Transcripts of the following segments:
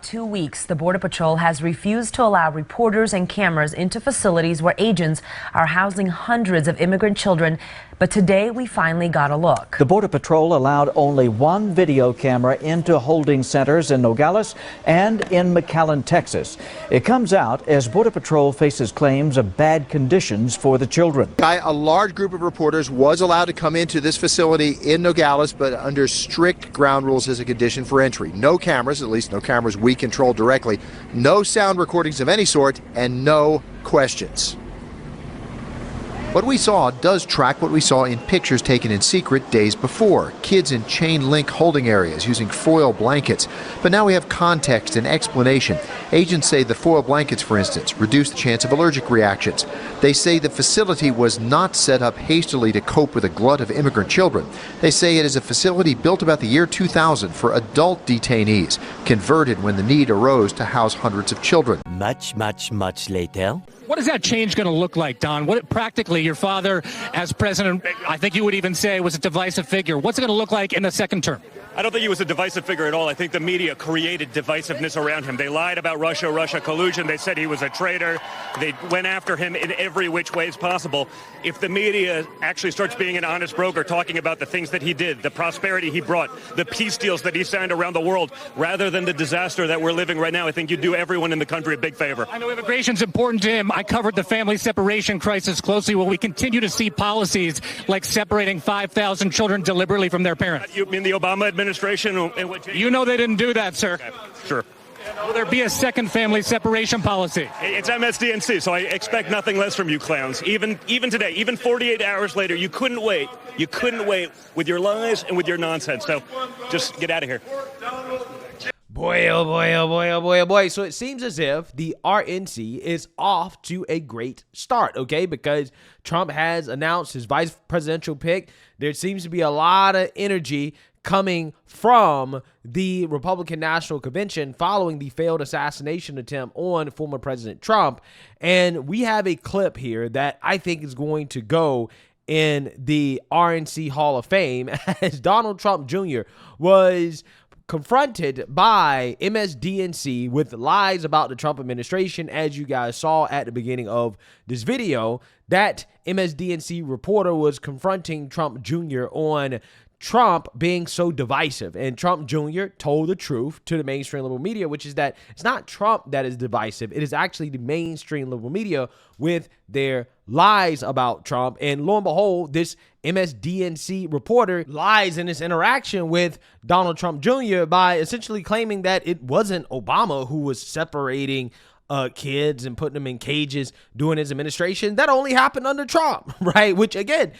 about 2 weeks, the Border Patrol has refused to allow reporters and cameras into facilities where agents are housing hundreds of immigrant children. But today we finally got a look. The Border Patrol allowed only one video camera into holding centers in Nogales and in McAllen, Texas. It comes out as Border Patrol faces claims of bad conditions for the children. A large group of reporters was allowed to come into this facility in Nogales, but under strict ground rules as a condition for entry. No cameras, at least no cameras we control directly, no sound recordings of any sort, and no questions. What we saw does track what we saw in pictures taken in secret days before. Kids in chain link holding areas using foil blankets. But now we have context and explanation. Agents say the foil blankets, for instance, reduce the chance of allergic reactions. They say the facility was not set up hastily to cope with a glut of immigrant children. They say it is a facility built about the year 2000 for adult detainees, converted when the need arose to house hundreds of children. Much later. What is that change going to look like, Don? What practically, your father as president, I think you would even say, was a divisive figure. What's it going to look like in the second term? I don't think he was a divisive figure at all. I think the media created divisiveness around him. They lied about Russia collusion. They said he was a traitor. They went after him in every which way possible. If the media actually starts being an honest broker, talking about the things that he did, the prosperity he brought, the peace deals that he signed around the world, rather than the disaster that we're living right now, I think you'd do everyone in the country a big favor. I know immigration's important to him. I covered the family separation crisis closely. Will we continue to see policies like separating 5,000 children deliberately from their parents? You mean the Obama administration? You know they didn't do that, sir. Okay, sure. Will there be a second family separation policy? It's MSDNC, so I expect nothing less from you clowns. Even today, even 48 hours later, you couldn't wait. You couldn't wait with your lies and with your nonsense. So just get out of here. Boy, oh boy, oh boy, oh boy, oh boy. So it seems as if the RNC is off to a great start, okay? Because Trump has announced his vice presidential pick. There seems to be a lot of energy coming from the Republican National Convention following the failed assassination attempt on former President Trump. And we have a clip here that I think is going to go in the RNC Hall of Fame as Donald Trump Jr. was confronted by MSDNC with lies about the Trump administration. As you guys saw at the beginning of this video, that MSDNC reporter was confronting Trump Jr. on Trump being so divisive, and Trump Jr. told the truth to the mainstream liberal media, which is that it's not Trump that is divisive. It is actually the mainstream liberal media with their lies about Trump. And lo and behold, this MSDNC reporter lies in this interaction with Donald Trump Jr. by essentially claiming that it wasn't Obama who was separating kids and putting them in cages during his administration. That only happened under Trump, right? Which again,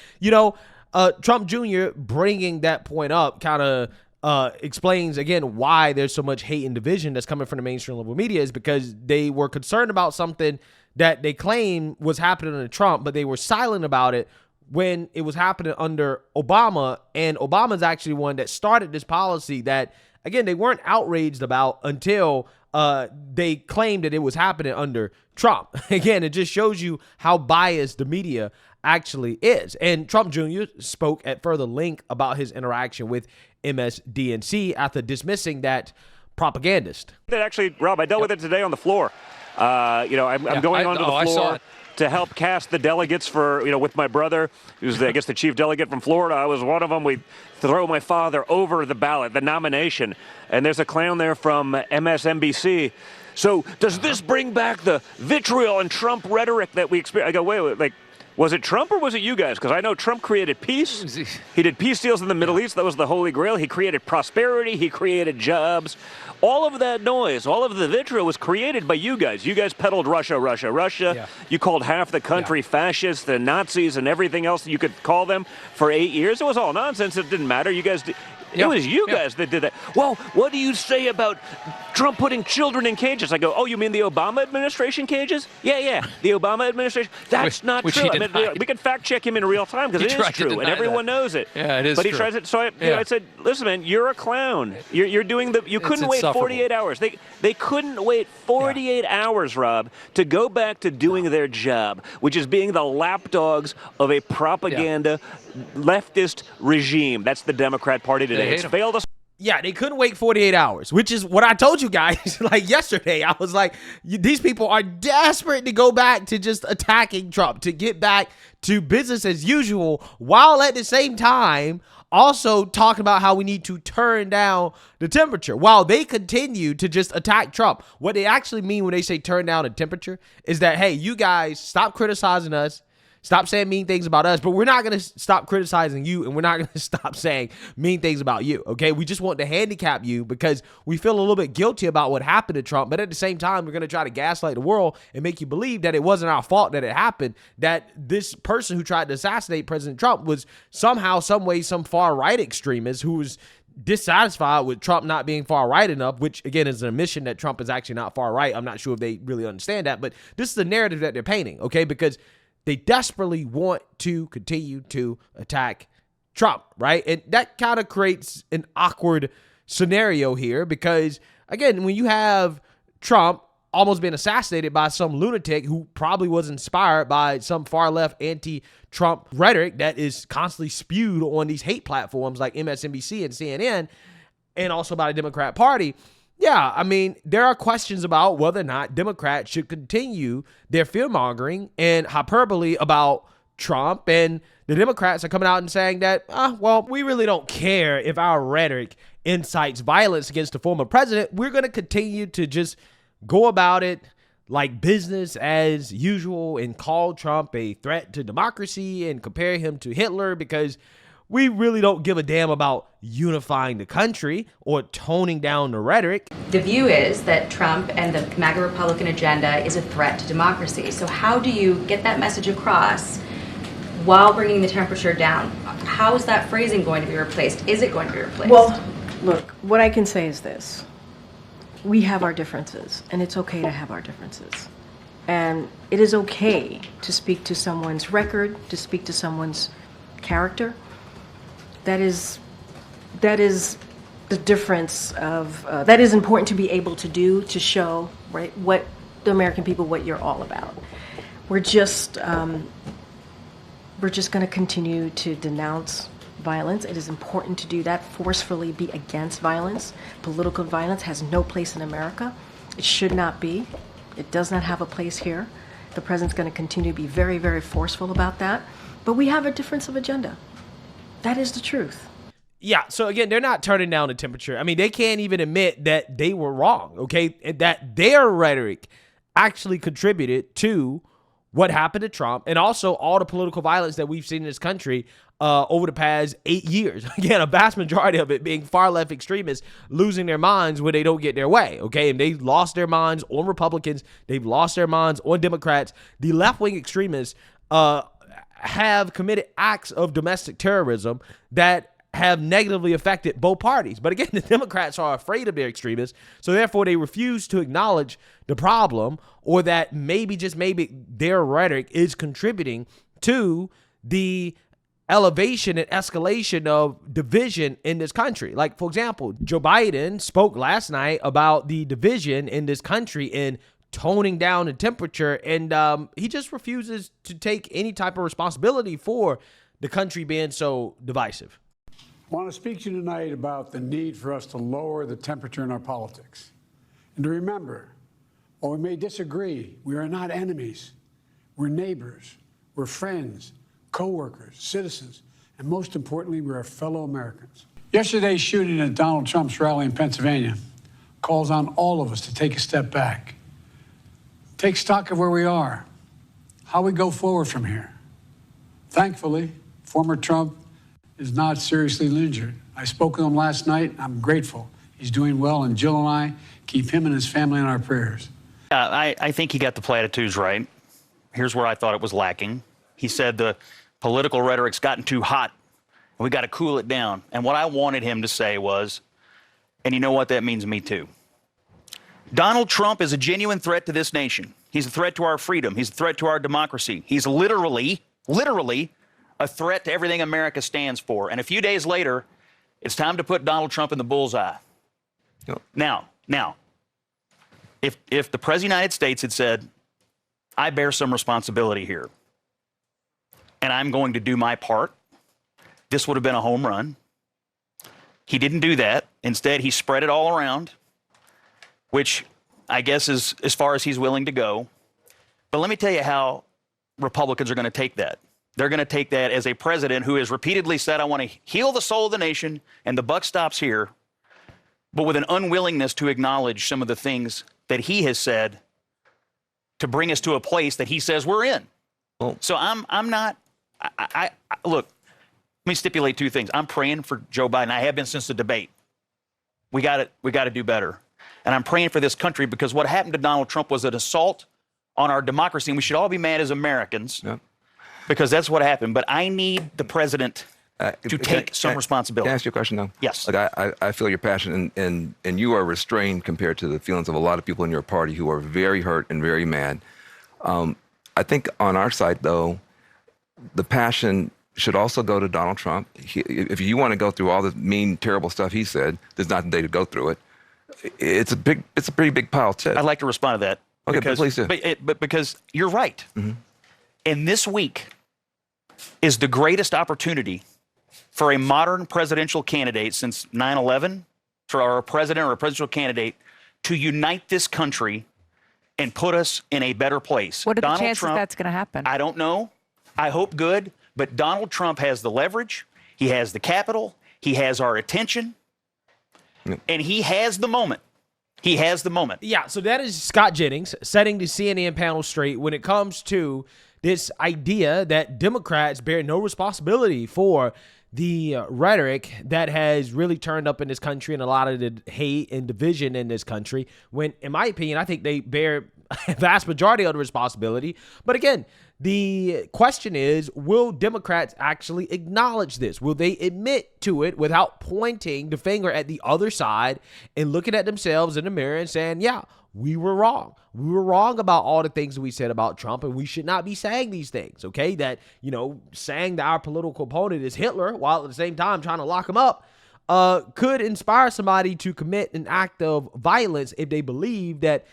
Trump Jr. bringing that point up kind of explains, again, why there's so much hate and division that's coming from the mainstream liberal media, is because they were concerned about something that they claim was happening under Trump, but they were silent about it when it was happening under Obama. And Obama's actually one that started this policy that, again, they weren't outraged about until they claimed that it was happening under Trump. Again, it just shows you how biased the media actually is. And Trump Jr. spoke at further length about his interaction with MSDNC after dismissing that propagandist. That actually, Rob, I dealt with it today on the floor. I'm going onto the floor to help cast the delegates for, with my brother, who's, I guess, the chief delegate from Florida. I was one of them. We throw my father over the ballot, the nomination, and there's a clown there from MSNBC. So does this bring back the vitriol and Trump rhetoric that we experience? I go, wait, was it Trump or was it you guys? Because I know Trump created peace. He did peace deals in the Middle East. That was the Holy Grail. He created prosperity. He created jobs. All of that noise, all of the vitriol was created by you guys. You guys peddled Russia. Yeah. You called half the country fascists and Nazis and everything else that you could call them for 8 years. It was all nonsense. It didn't matter. You guys did. It was you guys that did that. Well, what do you say about Trump putting children in cages? I go, oh, you mean the Obama administration cages? Yeah, the Obama administration. That's not true. We can fact check him in real time because it is true, and everyone knows it. Yeah, it is but true. He tries it. So I said, listen, man, you're a clown. You're doing the. You couldn't wait 48 hours. They couldn't wait 48 hours, Rob, to go back to doing their job, which is being the lapdogs of a propaganda leftist regime. That's the Democrat Party today. It's failed us. Yeah, they couldn't wait 48 hours, which is what I told you guys like yesterday. I was like, these people are desperate to go back to just attacking Trump, to get back to business as usual, while at the same time also talking about how we need to turn down the temperature while they continue to just attack Trump. What they actually mean when they say turn down the temperature is that, hey, you guys stop criticizing us. Stop saying mean things about us, but we're not going to stop criticizing you, and we're not going to stop saying mean things about you, okay? We just want to handicap you because we feel a little bit guilty about what happened to Trump, but at the same time, we're going to try to gaslight the world and make you believe that it wasn't our fault that it happened, that this person who tried to assassinate President Trump was somehow, some way, some far-right extremist who was dissatisfied with Trump not being far right enough, which again is an admission that Trump is actually not far right. I'm not sure if they really understand that, but this is the narrative that they're painting, okay? Because they desperately want to continue to attack Trump, right? And that kind of creates an awkward scenario here because, again, when you have Trump almost being assassinated by some lunatic who probably was inspired by some far-left anti-Trump rhetoric that is constantly spewed on these hate platforms like MSNBC and CNN, and also by the Democrat Party, yeah, I mean, there are questions about whether or not Democrats should continue their fear-mongering and hyperbole about Trump, and the Democrats are coming out and saying that, well, we really don't care if our rhetoric incites violence against the former president. We're going to continue to just go about it like business as usual and call Trump a threat to democracy and compare him to Hitler because we really don't give a damn about unifying the country or toning down the rhetoric. The view is that Trump and the MAGA Republican agenda is a threat to democracy. So how do you get that message across while bringing the temperature down? How is that phrasing going to be replaced? Is it going to be replaced? Well, look, what I can say is this. We have our differences, and it's okay to have our differences. And it is okay to speak to someone's record, to speak to someone's character. That is the difference of, that is important to be able to do, to show, right, what the American people, what you're all about. We're just going to continue to denounce violence. It is important to do that, forcefully be against violence. Political violence has no place in America. It should not be. It does not have a place here. The president's going to continue to be very, very forceful about that. But we have a difference of agenda. That is the truth. Yeah, so again, they're not turning down the temperature. I mean, they can't even admit that they were wrong, okay? And that their rhetoric actually contributed to what happened to Trump and also all the political violence that we've seen in this country over the past 8 years. Again, a vast majority of it being far-left extremists losing their minds when they don't get their way, okay? And they lost their minds on Republicans. They've lost their minds on Democrats. The left-wing extremists have committed acts of domestic terrorism that have negatively affected both parties. But again, the Democrats are afraid of their extremists, so therefore they refuse to acknowledge the problem or that maybe, just maybe, their rhetoric is contributing to the elevation and escalation of division in this country. Like, for example, Joe Biden spoke last night about the division in this country in toning down the temperature, and he just refuses to take any type of responsibility for the country being so divisive. I want to speak to you tonight about the need for us to lower the temperature in our politics. And to remember, while we may disagree, we are not enemies. We're neighbors, we're friends, co-workers, citizens, and most importantly, we're our fellow Americans. Yesterday's shooting at Donald Trump's rally in Pennsylvania calls on all of us to take a step back. Take stock of where we are, how we go forward from here. Thankfully, former Trump is not seriously injured. I spoke with him last night. I'm grateful. He's doing well, and Jill and I keep him and his family in our prayers. I think he got the platitudes right. Here's where I thought it was lacking. He said the political rhetoric's gotten too hot, and we got to cool it down. And what I wanted him to say was, and you know what that means to me too. Donald Trump is a genuine threat to this nation. He's a threat to our freedom. He's a threat to our democracy. He's literally a threat to everything America stands for. And a few days later, it's time to put Donald Trump in the bullseye. Yep. Now, if the President of the United States had said, I bear some responsibility here, and I'm going to do my part, this would have been a home run. He didn't do that. Instead, he spread it all around, which I guess is as far as he's willing to go. But let me tell you how Republicans are going to take that. They're going to take that as a president who has repeatedly said, I want to heal the soul of the nation, and the buck stops here, but with an unwillingness to acknowledge some of the things that he has said to bring us to a place that he says we're in. Well, so I'm not, look, let me stipulate two things. I'm praying for Joe Biden. I have been since the debate. We got to do better. And I'm praying for this country because what happened to Donald Trump was an assault on our democracy, and we should all be mad as Americans because that's what happened. But I need the president to take some responsibility. Can I ask you a question, though? Yes. Like I feel your passion, and you are restrained compared to the feelings of a lot of people in your party who are very hurt and very mad. I think on our side, though, the passion should also go to Donald Trump. If you want to go through all the mean, terrible stuff he said, there's not the day to go through it. It's a pretty big pile of shit. I'd like to respond to that. Okay, because, please do. But because you're right. Mm-hmm. And this week is the greatest opportunity for a modern presidential candidate since 9/11, for a president or a presidential candidate to unite this country and put us in a better place. What are Donald the chances Trump, that's going to happen? I don't know. I hope good. But Donald Trump has the leverage. He has the capital. He has our attention. And he has the moment. He has the moment. Yeah, so that is Scott Jennings setting the CNN panel straight when it comes to this idea that Democrats bear no responsibility for the rhetoric that has really turned up in this country and a lot of the hate and division in this country, when, in my opinion, I think they bear a vast majority of the responsibility. But again, the question is, will Democrats actually acknowledge this? Will they admit to it without pointing the finger at the other side and looking at themselves in the mirror and saying, yeah, we were wrong. We were wrong about all the things that we said about Trump, and we should not be saying these things, okay? That, saying that our political opponent is Hitler while at the same time trying to lock him up could inspire somebody to commit an act of violence if they believe that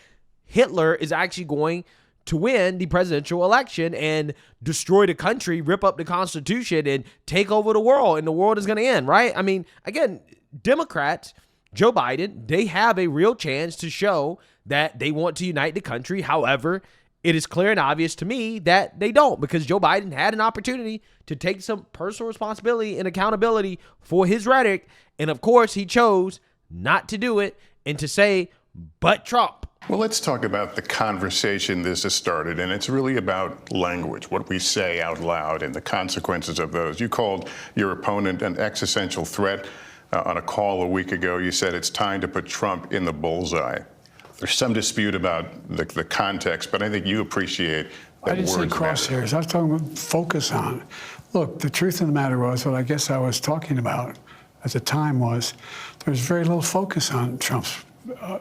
Hitler is actually going to win the presidential election and destroy the country, rip up the Constitution, and take over the world, and the world is going to end, right? I mean, again, Democrats, Joe Biden, they have a real chance to show that they want to unite the country. However, it is clear and obvious to me that they don't, because Joe Biden had an opportunity to take some personal responsibility and accountability for his rhetoric. And of course, he chose not to do it and to say, but Trump. Well, let's talk about the conversation this has started, and it's really about language, what we say out loud and the consequences of those. You called your opponent an existential threat on a call a week ago. You said it's time to put Trump in the bullseye. There's some dispute about the context, but I think you appreciate that. I didn't say crosshairs. I was talking about focus on. Look, the truth of the matter was, what I guess I was talking about at the time was, there was very little focus on Trump's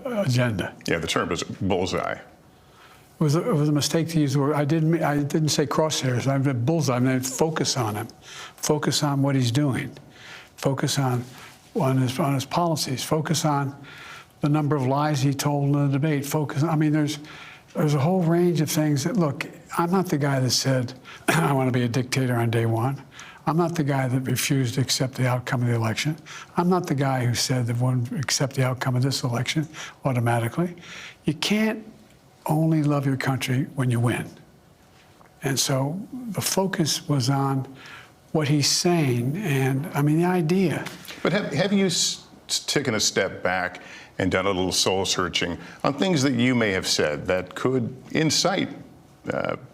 agenda. Yeah, the term is bullseye. It was a mistake to use the word. I didn't say crosshairs. I meant bullseye. I meant focus on him. Focus on what he's doing. Focus on his policies. Focus on the number of lies he told in the debate. Focus. I mean, there's a whole range of things that, look, I'm not the guy that said I want to be a dictator on day one. I'm not the guy that refused to accept the outcome of the election. I'm not the guy who said that wouldn't accept the outcome of this election automatically. You can't only love your country when you win. And so the focus was on what he's saying, and I mean, the idea. But have you taken a step back and done a little soul searching on things that you may have said that could incite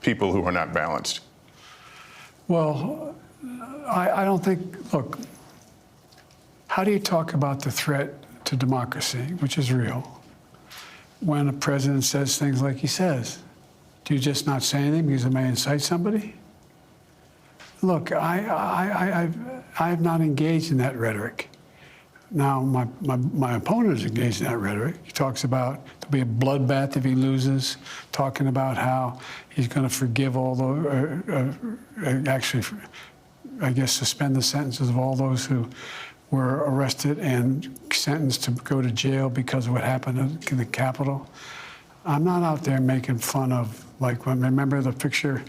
people who are not balanced? Well, I don't think, look, how do you talk about the threat to democracy, which is real, when a president says things like he says? Do you just not say anything because it may incite somebody? Look, I have not engaged in that rhetoric. Now, my opponent is engaged in that rhetoric. He talks about there'll be a bloodbath if he loses, talking about how he's going to forgive all the, actually, I guess, suspend the sentences of all those who were arrested and sentenced to go to jail because of what happened in the Capitol. I'm not out there making fun of, like, remember the picture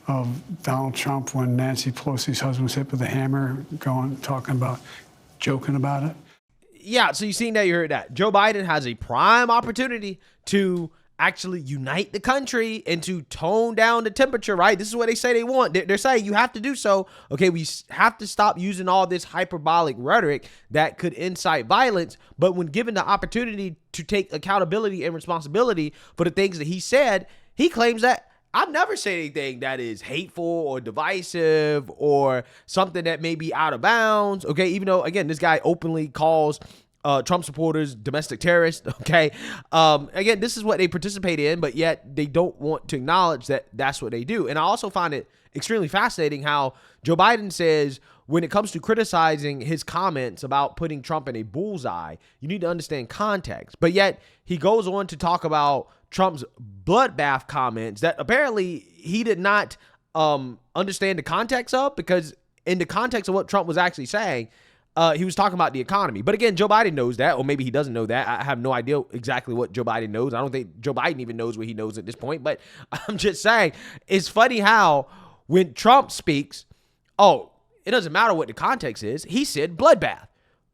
of Donald Trump when Nancy Pelosi's husband was hit with a hammer, talking about, joking about it? yeah, so you seen that, you heard that. Joe Biden has a prime opportunity to actually unite the country and to tone down the temperature, right? This is what they say they want. They're saying you have to do so. Okay, we have to stop using all this hyperbolic rhetoric that could incite violence. But when given the opportunity to take accountability and responsibility for the things that he said, he claims that I've never said anything that is hateful or divisive or something that may be out of bounds. Okay, even though, again, this guy openly calls Trump supporters domestic terrorists. Okay, again, this is what they participate in, but yet they don't want to acknowledge that that's what they do. And I also find it extremely fascinating how Joe Biden says when it comes to criticizing his comments about putting Trump in a bullseye, you need to understand context. But yet he goes on to talk about Trump's bloodbath comments that apparently he did not understand the context of, because in the context of what Trump was actually saying, he was talking about the economy. But again, Joe Biden knows that, or maybe he doesn't know that. I have no idea exactly what Joe Biden knows. I don't think Joe Biden even knows what he knows at this point. But I'm just saying, it's funny how when Trump speaks, oh, it doesn't matter what the context is. He said bloodbath.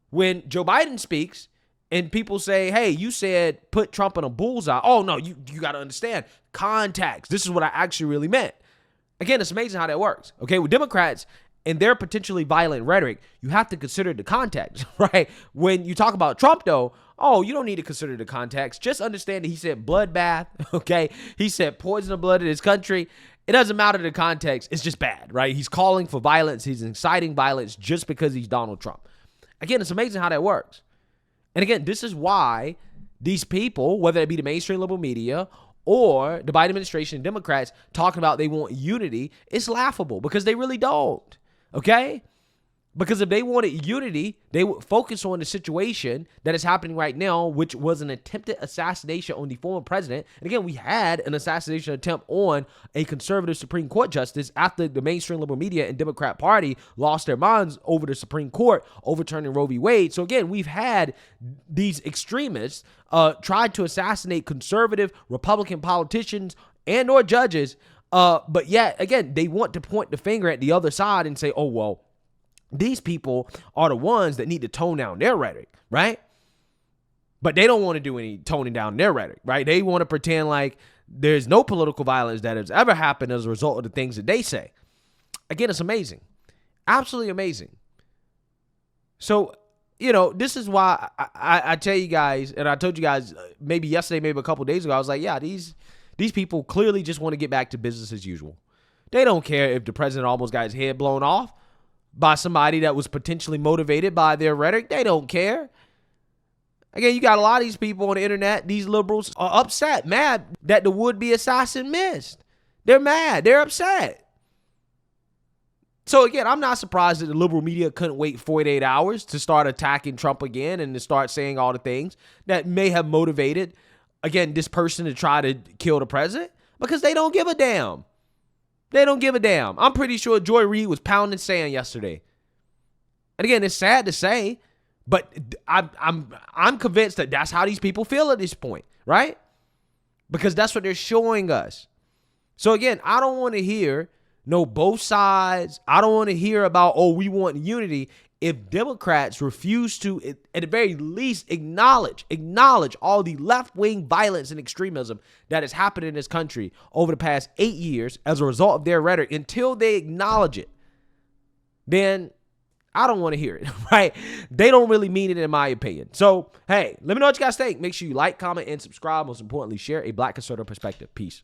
When Joe Biden speaks and people say, hey, you said put Trump in a bullseye. Oh, no, you got to understand context. This is what I actually really meant. Again, it's amazing how that works. Okay, with Democrats and their potentially violent rhetoric, you have to consider the context, right? When you talk about Trump, though, oh, you don't need to consider the context. Just understand that he said bloodbath, okay? He said poison the blood in his country. It doesn't matter the context. It's just bad, right? He's calling for violence. He's inciting violence just because he's Donald Trump. Again, it's amazing how that works. And again, this is why these people, whether it be the mainstream liberal media or the Biden administration and Democrats talking about they want unity, it's laughable because they really don't. Okay? Because if they wanted unity, they would focus on the situation that is happening right now, which was an attempted assassination on the former president. And again, we had an assassination attempt on a conservative Supreme Court justice after the mainstream liberal media and Democrat Party lost their minds over the Supreme Court overturning Roe v. Wade. So again, we've had these extremists try to assassinate conservative Republican politicians and or judges. But yet, again, they want to point the finger at the other side and say, oh, well, these people are the ones that need to tone down their rhetoric, right? But they don't want to do any toning down their rhetoric, right? They want to pretend like there's no political violence that has ever happened as a result of the things that they say. Again, it's amazing. Absolutely amazing. So, you know, this is why I tell you guys, and I told you guys maybe yesterday, maybe a couple of days ago, I was like, yeah, these people clearly just want to get back to business as usual. They don't care if the president almost got his head blown off by somebody that was potentially motivated by their rhetoric. They don't care. Again, you got a lot of these people on the internet, these liberals are upset, mad that the would-be assassin missed. They're mad. They're upset. So again, I'm not surprised that the liberal media couldn't wait 48 hours to start attacking Trump again and to start saying all the things that may have motivated, again, this person to try to kill the president, because they don't give a damn. They don't give a damn. I'm pretty sure Joy Reid was pounding sand yesterday. And again, it's sad to say, but I'm convinced that that's how these people feel at this point, right? Because that's what they're showing us. So again, I don't want to hear both sides. I don't want to hear about, oh, we want unity. If Democrats refuse to, at the very least, acknowledge all the left-wing violence and extremism that has happened in this country over the past 8 years as a result of their rhetoric, until they acknowledge it, then I don't want to hear it, right? They don't really mean it, in my opinion. So, hey, let me know what you guys think. Make sure you like, comment, and subscribe. Most importantly, share a Black conservative perspective. Peace.